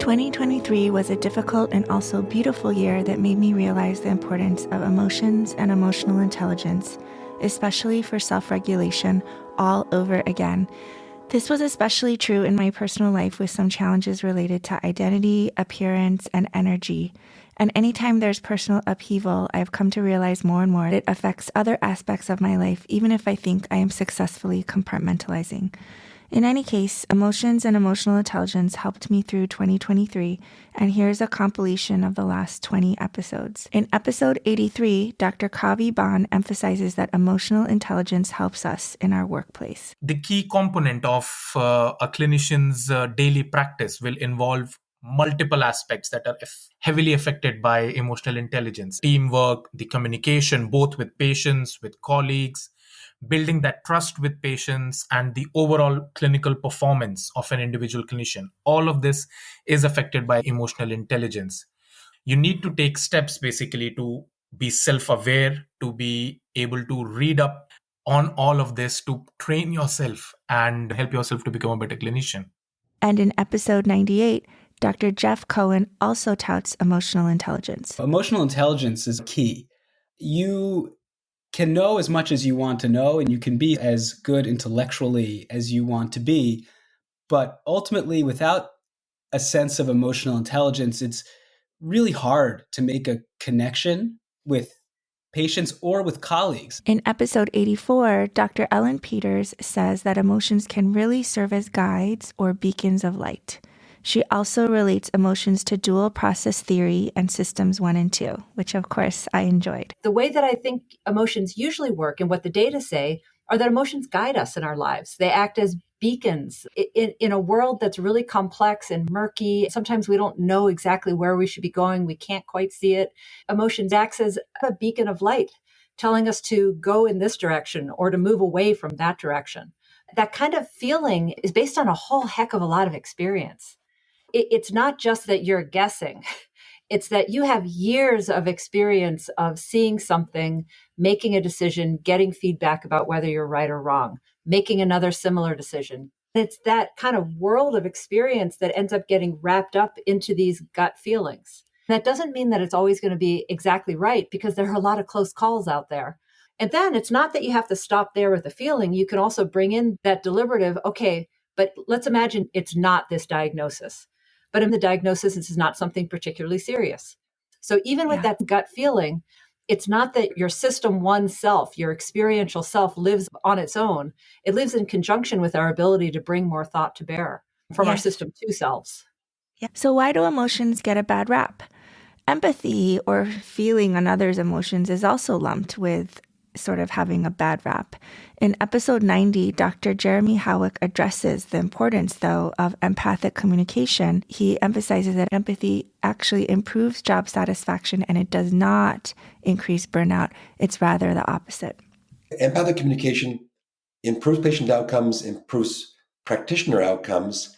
2023 was a difficult and also beautiful year that made me realize the importance of emotions and emotional intelligence, especially for self-regulation, all over again. This was especially true in my personal life with some challenges related to identity, appearance, and energy. And anytime there's personal upheaval, I've come to realize more and more it affects other aspects of my life, even if I think I am successfully compartmentalizing. In any case, emotions and emotional intelligence helped me through 2023, and here's a compilation of the last 20 episodes. In episode 83, Dr. Kavi Ban emphasizes that emotional intelligence helps us in our workplace. The key component of a clinician's daily practice will involve multiple aspects that are heavily affected by emotional intelligence. Teamwork, the communication, both with patients, with colleagues, building that trust with patients, and the overall clinical performance of an individual clinician. All of this is affected by emotional intelligence. You need to take steps basically to be self-aware, to be able to read up on all of this, to train yourself and help yourself to become a better clinician. And in episode 98, Dr. Jeff Cohen also touts emotional intelligence. Emotional intelligence is key. You can know as much as you want to know, and you can be as good intellectually as you want to be. But ultimately, without a sense of emotional intelligence, it's really hard to make a connection with patients or with colleagues. In episode 84, Dr. Ellen Peters says that emotions can really serve as guides or beacons of light. She also relates emotions to dual process theory and systems 1 and 2, which of course I enjoyed. The way that I think emotions usually work and what the data say are that emotions guide us in our lives. They act as beacons in a world that's really complex and murky. Sometimes we don't know exactly where we should be going. We can't quite see it. Emotions acts as a beacon of light, telling us to go in this direction or to move away from that direction. That kind of feeling is based on a whole heck of a lot of experience. It's not just that you're guessing. It's that you have years of experience of seeing something, making a decision, getting feedback about whether you're right or wrong, making another similar decision. It's that kind of world of experience that ends up getting wrapped up into these gut feelings. That doesn't mean that it's always going to be exactly right, because there are a lot of close calls out there. And then it's not that you have to stop there with the feeling. You can also bring in that deliberative, okay, but let's imagine it's not this diagnosis. But in the diagnosis, this is not something particularly serious. So even with that gut feeling, it's not that your system 1 self, your experiential self, lives on its own. It lives in conjunction with our ability to bring more thought to bear from our system 2 selves. Yeah. So why do emotions get a bad rap? Empathy or feeling on others' emotions is also lumped with sort of having a bad rap. In episode 90, Dr. Jeremy Howick addresses the importance, though, of empathic communication. He emphasizes that empathy actually improves job satisfaction and it does not increase burnout. It's rather the opposite. Empathic communication improves patient outcomes, improves practitioner outcomes,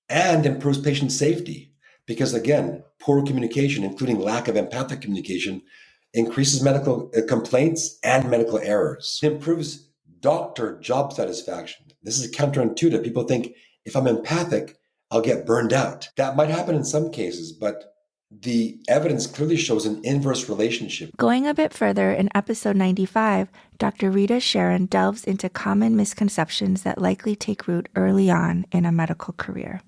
and improves patient safety. Because again, poor communication, including lack of empathic communication, increases medical complaints and medical errors. It improves doctor job satisfaction. This is counterintuitive. People think if I'm empathic, I'll get burned out. That might happen in some cases, but the evidence clearly shows an inverse relationship. Going a bit further, in episode 95, Dr. Rita Sharon delves into common misconceptions that likely take root early on in a medical career.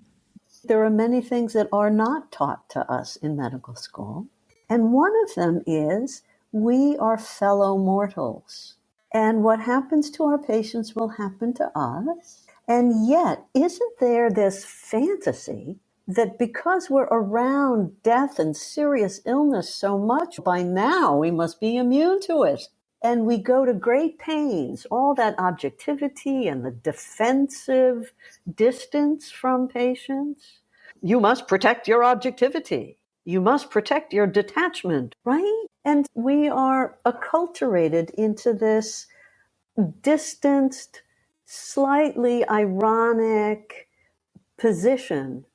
There are many things that are not taught to us in medical school. And one of them is we are fellow mortals. And what happens to our patients will happen to us. And yet, isn't there this fantasy that because we're around death and serious illness so much, by now we must be immune to it? And we go to great pains, all that objectivity and the defensive distance from patients. You must protect your objectivity. You must protect your detachment, right? And we are acculturated into this distanced, slightly ironic position,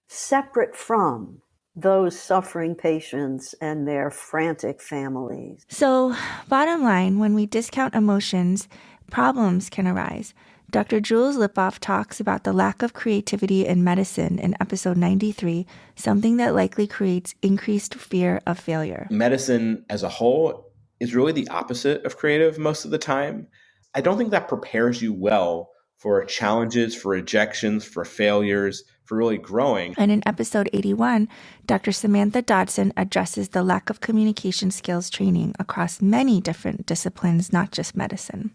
separate from those suffering patients and their frantic families. So, bottom line, when we discount emotions, problems can arise. Dr. Jules Lipoff talks about the lack of creativity in medicine in episode 93, something that likely creates increased fear of failure. Medicine as a whole is really the opposite of creative most of the time. I don't think that prepares you well for challenges, for rejections, for failures, for really growing. And in episode 81, Dr. Samantha Dodson addresses the lack of communication skills training across many different disciplines, not just medicine.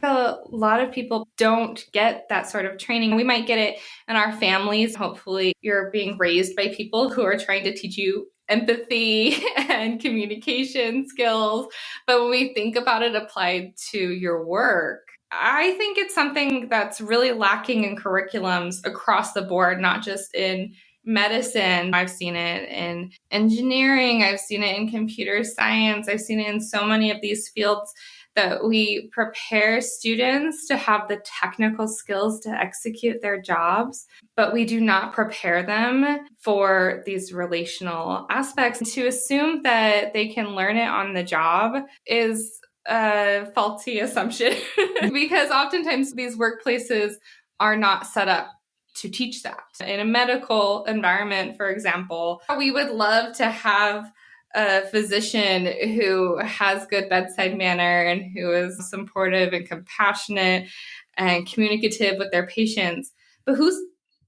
A lot of people don't get that sort of training. We might get it in our families. Hopefully, you're being raised by people who are trying to teach you empathy and communication skills. But when we think about it applied to your work, I think it's something that's really lacking in curriculums across the board, not just in medicine. I've seen it in engineering. I've seen it in computer science. I've seen it in so many of these fields that we prepare students to have the technical skills to execute their jobs, but we do not prepare them for these relational aspects. To assume that they can learn it on the job is a faulty assumption because oftentimes these workplaces are not set up to teach that. In a medical environment, for example, we would love to have a physician who has good bedside manner and who is supportive and compassionate and communicative with their patients. But who's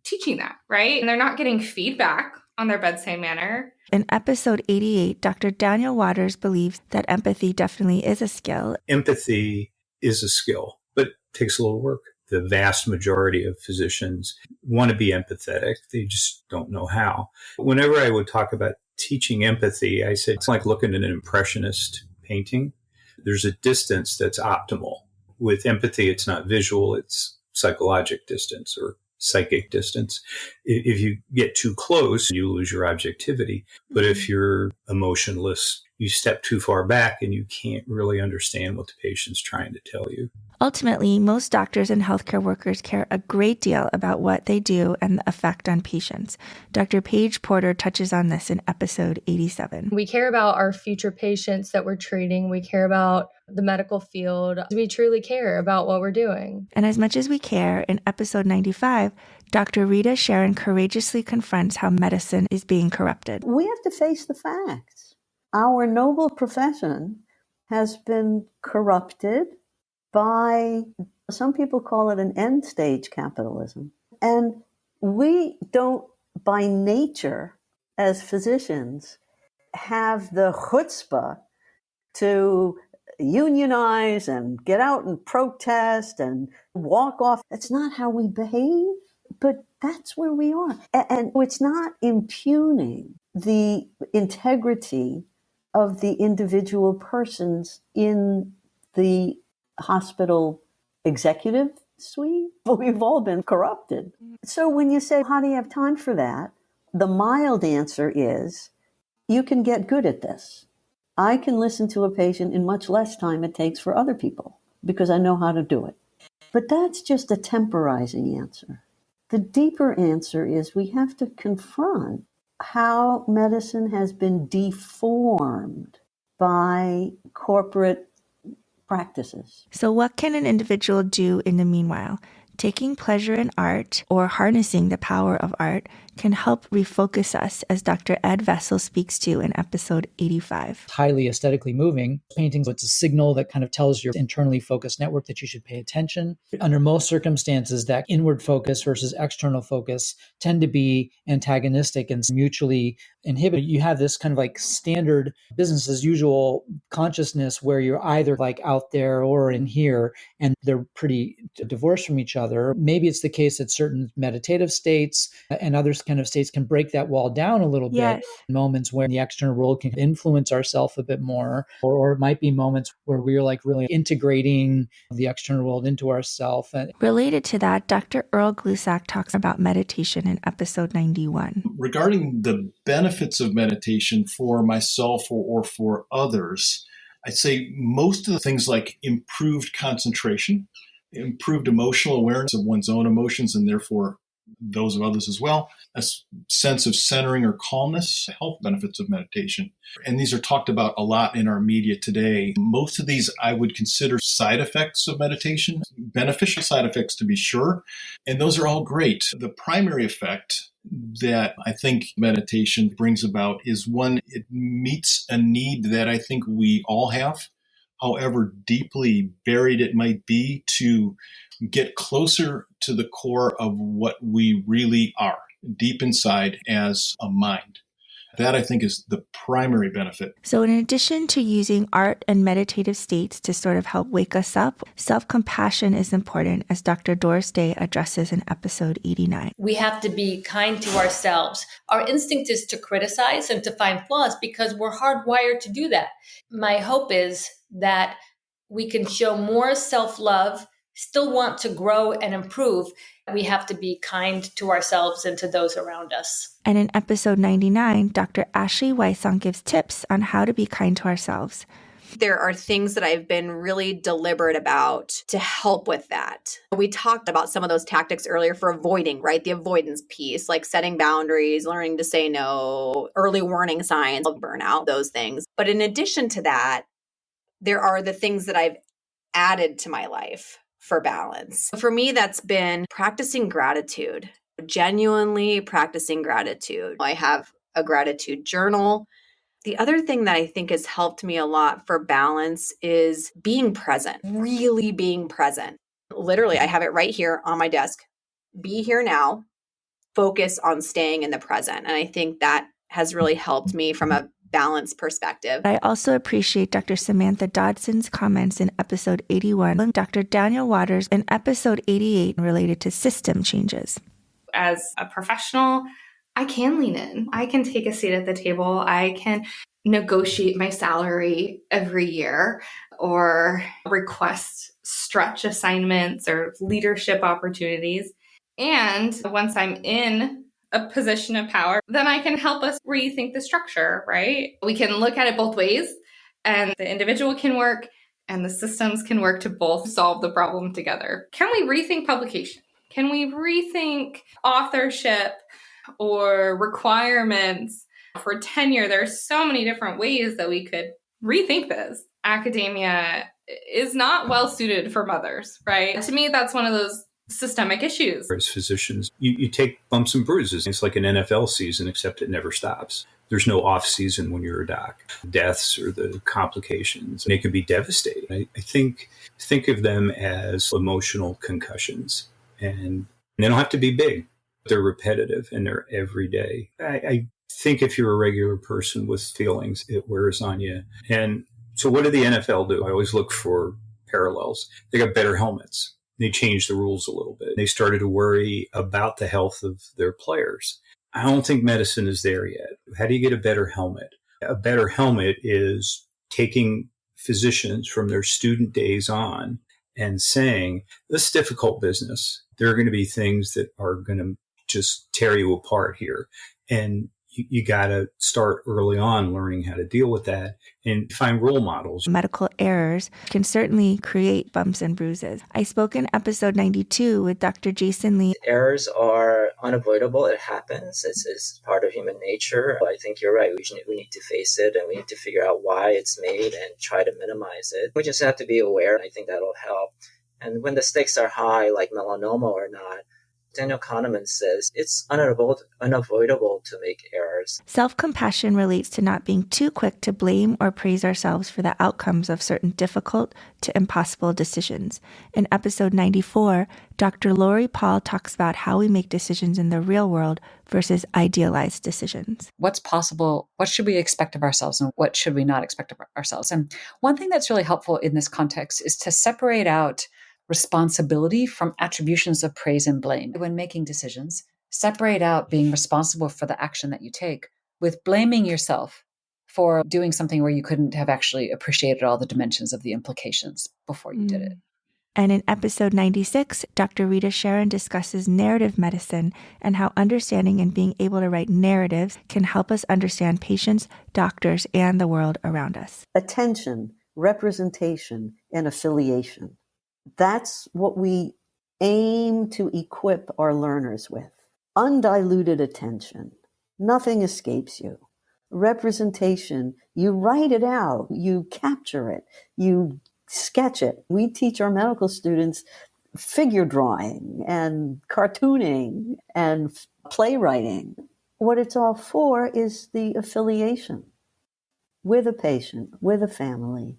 teaching that, right? And they're not getting feedback on their bedside manner. In episode 88, Dr. Daniel Waters believes that empathy definitely is a skill. Empathy is a skill, but it takes a little work. The vast majority of physicians want to be empathetic. They just don't know how. Whenever I would talk about teaching empathy, I said, it's like looking at an impressionist painting. There's a distance that's optimal. With empathy, it's not visual, it's psychologic distance or psychic distance. If you get too close, you lose your objectivity. But if you're emotionless, you step too far back and you can't really understand what the patient's trying to tell you. Ultimately, most doctors and healthcare workers care a great deal about what they do and the effect on patients. Dr. Paige Porter touches on this in episode 87. We care about our future patients that we're treating. We care about the medical field. We truly care about what we're doing. And as much as we care, in episode 95, Dr. Rita Sharon courageously confronts how medicine is being corrupted. We have to face the facts. Our noble profession has been corrupted by, some people call it an end stage capitalism. And we don't, by nature, as physicians, have the chutzpah to unionize and get out and protest and walk off. That's not how we behave, but that's where we are. And it's not impugning the integrity of the individual persons in the hospital executive suite. Well, we've all been corrupted. So when you say, how do you have time for that? The mild answer is, you can get good at this. I can listen to a patient in much less time it takes for other people because I know how to do it. But that's just a temporizing answer. The deeper answer is we have to confront how medicine has been deformed by corporate practices. So what can an individual do in the meanwhile? Taking pleasure in art or harnessing the power of art can help refocus us, as Dr. Ed Vessel speaks to in episode 85. Highly aesthetically moving paintings. It's a signal that kind of tells your internally focused network that you should pay attention. Under most circumstances, that inward focus versus external focus tend to be antagonistic and mutually inhibit. You have this kind of like standard business as usual consciousness where you're either like out there or in here, and they're pretty divorced from each other. Maybe it's the case that certain meditative states and other kind of states can break that wall down a little bit. Moments where the external world can influence ourselves a bit more, or it might be moments where we're like really integrating the external world into ourselves. Related to that, Dr. Earl Glusack talks about meditation in episode 91. Regarding the benefits of meditation for myself or for others, I'd say most of the things like improved concentration, improved emotional awareness of one's own emotions and therefore those of others as well. Sense of centering or calmness, health benefits of meditation. And these are talked about a lot in our media today. Most of these I would consider side effects of meditation, beneficial side effects to be sure. And those are all great. The primary effect that I think meditation brings about is one, it meets a need that I think we all have, however deeply buried it might be, to get closer to the core of what we really are, deep inside as a mind. That, I think, is the primary benefit. So in addition to using art and meditative states to sort of help wake us up, self-compassion is important, as Dr. Doris Day addresses in episode 89. We have to be kind to ourselves. Our instinct is to criticize and to find flaws because we're hardwired to do that. My hope is that we can show more self-love, still want to grow and improve. We have to be kind to ourselves and to those around us. And in episode 99, Dr. Ashley Weissong gives tips on how to be kind to ourselves. There are things that I've been really deliberate about to help with that. We talked about some of those tactics earlier for avoiding, right? The avoidance piece, like setting boundaries, learning to say no, early warning signs of burnout, those things. But in addition to that, there are the things that I've added to my life for balance. For me, that's been practicing gratitude, genuinely practicing gratitude. I have a gratitude journal. The other thing that I think has helped me a lot for balance is being present, really being present. Literally, I have it right here on my desk. Be here now, focus on staying in the present. And I think that has really helped me from a balance perspective. I also appreciate Dr. Samantha Dodson's comments in episode 81 and Dr. Daniel Waters in episode 88 related to system changes. As a professional, I can lean in. I can take a seat at the table. I can negotiate my salary every year or request stretch assignments or leadership opportunities. And once I'm in a position of power, then I can help us rethink the structure, right? We can look at it both ways, and the individual can work and the systems can work to both solve the problem together. Can we rethink publication? Can we rethink authorship or requirements for tenure? There's so many different ways that we could rethink this. Academia is not well suited for mothers, right? To me, that's one of those systemic issues. As physicians, you take bumps and bruises. It's like an NFL season, except it never stops. There's no off season when you're a doc. Deaths or the complications, they can be devastating. I think of them as emotional concussions, and they don't have to be big. They're repetitive and they're every day. I think if you're a regular person with feelings, it wears on you. And so what did the NFL do? I always look for parallels. They got better helmets. They changed the rules a little bit. They started to worry about the health of their players. I don't think medicine is there yet. How do you get a better helmet? A better helmet is taking physicians from their student days on and saying, this is difficult business. There are going to be things that are going to just tear you apart here. And you got to start early on learning how to deal with that and find role models. Medical errors can certainly create bumps and bruises. I spoke in episode 92 with Dr. Jason Lee. Errors are unavoidable. It happens. It's part of human nature. I think you're right. We need to face it and we need to figure out why it's made and try to minimize it. We just have to be aware. I think that'll help. And when the stakes are high, like melanoma or not, Daniel Kahneman says it's unavoidable to make errors. Self-compassion relates to not being too quick to blame or praise ourselves for the outcomes of certain difficult to impossible decisions. In episode 94, Dr. Lori Paul talks about how we make decisions in the real world versus idealized decisions. What's possible? What should we expect of ourselves and what should we not expect of ourselves? And one thing that's really helpful in this context is to separate out responsibility from attributions of praise and blame. When making decisions, separate out being responsible for the action that you take with blaming yourself for doing something where you couldn't have actually appreciated all the dimensions of the implications before you did it. And in episode 96, Dr. Rita Sharon discusses narrative medicine and how understanding and being able to write narratives can help us understand patients, doctors, and the world around us. Attention, representation, and affiliation. That's what we aim to equip our learners with. undiluted attention. Nothing escapes you. Representation, you write it out, you capture it, you sketch it. We teach our medical students figure drawing and cartooning and playwriting. What it's all for is the affiliation with a patient, with a family,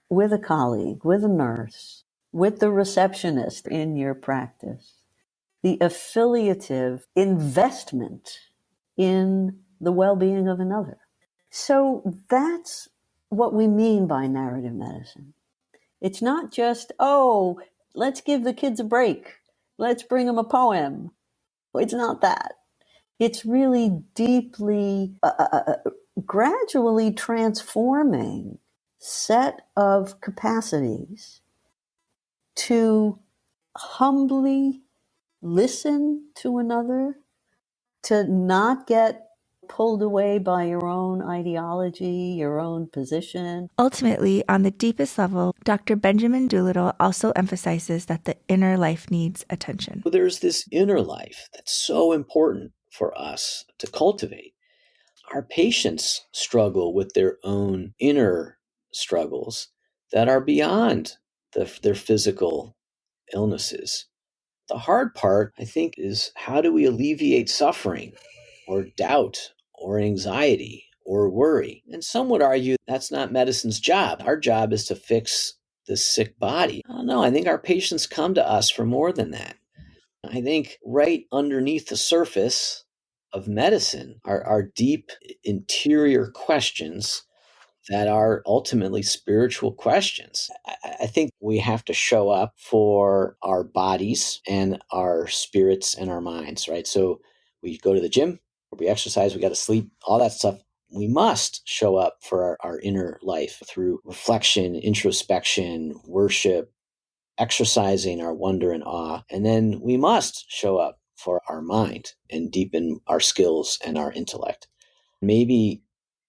with a colleague, with a nurse, with the receptionist in your practice. The affiliative investment in the well-being of another. So that's what we mean by narrative medicine. It's not just, oh, let's give the kids a break. Let's bring them a poem. It's not that. It's really deeply, gradually transforming set of capacities to humbly listen to another, to not get pulled away by your own ideology, your own position. Ultimately, on the deepest level, Dr. Benjamin Doolittle also emphasizes that the inner life needs attention. There's this inner life that's so important for us to cultivate. Our patients struggle with their own inner struggles that are beyond their physical illnesses. The hard part, I think, is how do we alleviate suffering or doubt or anxiety or worry? And some would argue that's not medicine's job. Our job is to fix the sick body. I don't know. I think our patients come to us for more than that. I think right underneath the surface of medicine are deep interior questions that are ultimately spiritual questions. I think we have to show up for our bodies and our spirits and our minds, right? So we go to the gym, we exercise, we got to sleep, all that stuff. We must show up for our inner life through reflection, introspection, worship, exercising our wonder and awe. And then we must show up for our mind and deepen our skills and our intellect. Maybe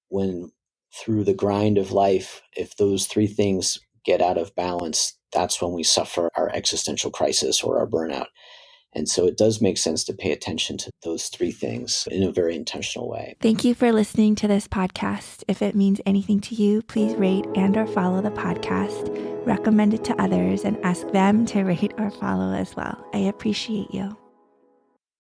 when through the grind of life, if those three things get out of balance, that's when we suffer our existential crisis or our burnout. And so it does make sense to pay attention to those three things in a very intentional way. Thank you for listening to this podcast. If it means anything to you, please rate and or follow the podcast, recommend it to others, and ask them to rate or follow as well. I appreciate you.